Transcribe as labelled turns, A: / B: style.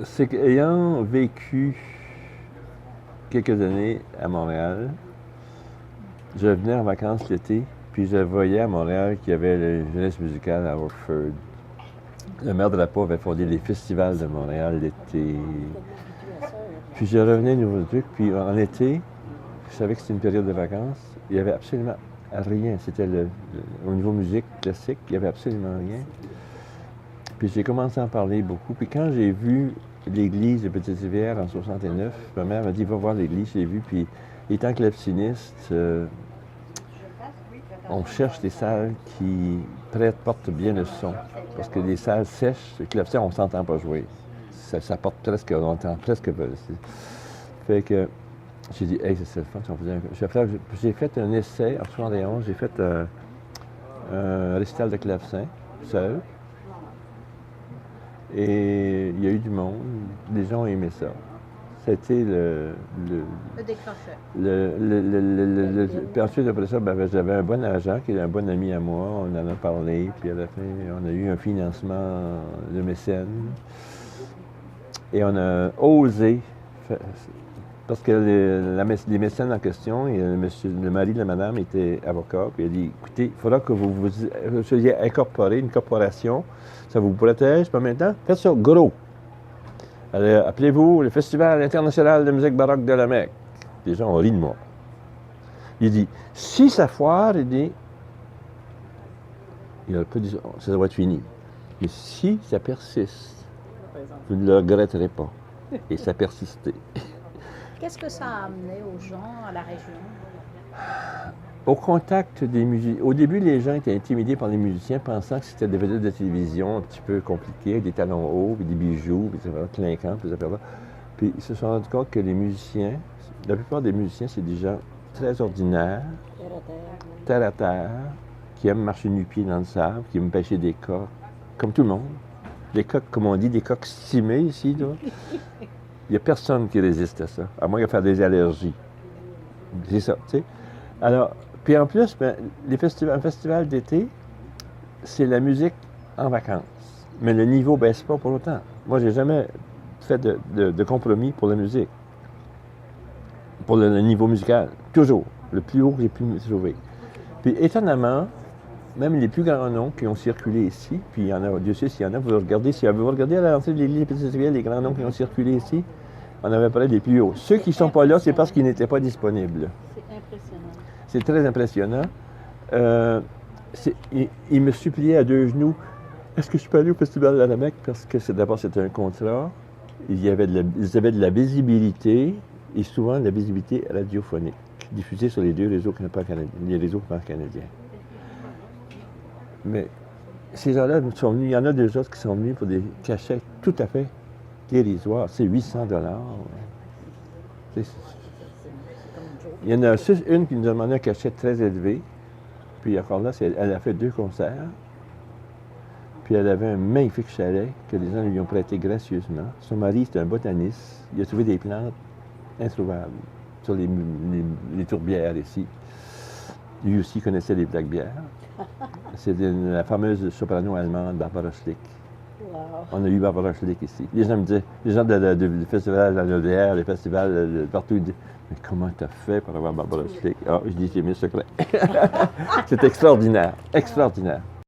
A: C'est qu'ayant vécu quelques années à Montréal, je venais en vacances l'été, puis je voyais à Montréal qu'il y avait la jeunesse musicale à Oxford. Le maire de la Pau avait fondé les festivals de Montréal l'été. Puis je revenais à Nouveau-Brunswick, puis en été, je savais que c'était une période de vacances, il n'y avait absolument rien. C'était au niveau musique classique, il n'y avait absolument rien. Puis j'ai commencé à en parler beaucoup. Puis quand j'ai vu l'église de Petite-Rivière en 69, ma mère m'a dit, va voir l'église, j'ai vu. Puis étant claveciniste, on cherche des salles qui portent bien le son. Parce que les salles sèches, le clavecin, on ne s'entend pas jouer. Ça porte presque, on entend presque pas. Fait que j'ai dit, hey, c'est le fun si on faisait un... J'ai fait un essai en 71, j'ai fait un récital de clavecin, seul. Et il y a eu du monde, les gens ont aimé ça. C'était le
B: déclencheur.
A: Puis ensuite, après ça, ben, j'avais un bon agent qui est un bon ami à moi. On en a parlé, puis à la fin, on a eu un financement de mécène. Et on a osé, parce que les mécènes en question, et le mari de la madame était avocat, puis il a dit, écoutez, il faudra que vous soyez incorporé, une corporation, ça vous protège, puis en même temps, faites ça gros. Alors, appelez-vous le Festival international de musique baroque de la Mecque. Les gens ont ri de moi. Il dit, si ça foire, il dit, il n'a pas dit, ça va être fini. Mais si ça persiste, vous ne le regretterez pas. Et ça persistait.
B: Qu'est-ce que ça a amené aux gens, à la région?
A: Au contact des musiciens. Au début, les gens étaient intimidés par les musiciens, pensant que c'était des vedettes de télévision un petit peu compliquées, des talons hauts, puis des bijoux, puis des affaires clinquantes, puis des affaires-là. Puis ils se sont rendus compte que les musiciens, la plupart des musiciens, c'est des gens très ordinaires, terre à terre, qui aiment marcher nu-pieds dans le sable, qui aiment pêcher des coques, comme tout le monde. Des coques, comme on dit, des coques stimées ici, là. Il n'y a personne qui résiste à ça, à moins de faire des allergies. C'est ça, tu sais. Alors, puis en plus, ben, un festival d'été, c'est la musique en vacances. Mais le niveau ne baisse pas pour autant. Moi, j'ai jamais fait de compromis pour la musique. Pour le niveau musical. Toujours. Le plus haut que j'ai pu me trouver. Puis étonnamment, même les plus grands noms qui ont circulé ici, puis il y en a, Dieu sait s'il y en a, vous regardez à l'entrée de l'église de Petite-Rivière, les grands noms qui ont circulé ici, on avait parlé des plus hauts. Ceux qui ne sont pas là, c'est parce qu'ils n'étaient pas disponibles.
B: C'est impressionnant.
A: C'est très impressionnant. Il me suppliait à deux genoux, est-ce que je peux aller au Festival de la Mecque? Parce que d'abord, c'était un contrat. Ils avaient de la visibilité, et souvent de la visibilité radiophonique, diffusée sur les deux réseaux les réseaux pan-canadiens. Mais ces gens-là sont venus, il y en a des autres qui sont venus pour des cachets tout à fait dérisoires. C'est 800 $. Il y en a une qui nous a demandé un cachet très élevé. Puis encore là, elle a fait 2 concerts. Puis elle avait un magnifique chalet que les gens lui ont prêté gracieusement. Son mari, c'était un botaniste. Il a trouvé des plantes introuvables sur les tourbières ici. Lui aussi connaissait les plaques bières. C'est la fameuse soprano allemande Barbara Schlick.
B: Wow.
A: On a eu Barbara Schlick ici. Les gens me disaient, les gens du festival de la bière, les festivals partout, ils disaient, mais comment t'as fait pour avoir Barbara Schlick? Ah, je dis, c'est mes secrets. C'est extraordinaire, extraordinaire.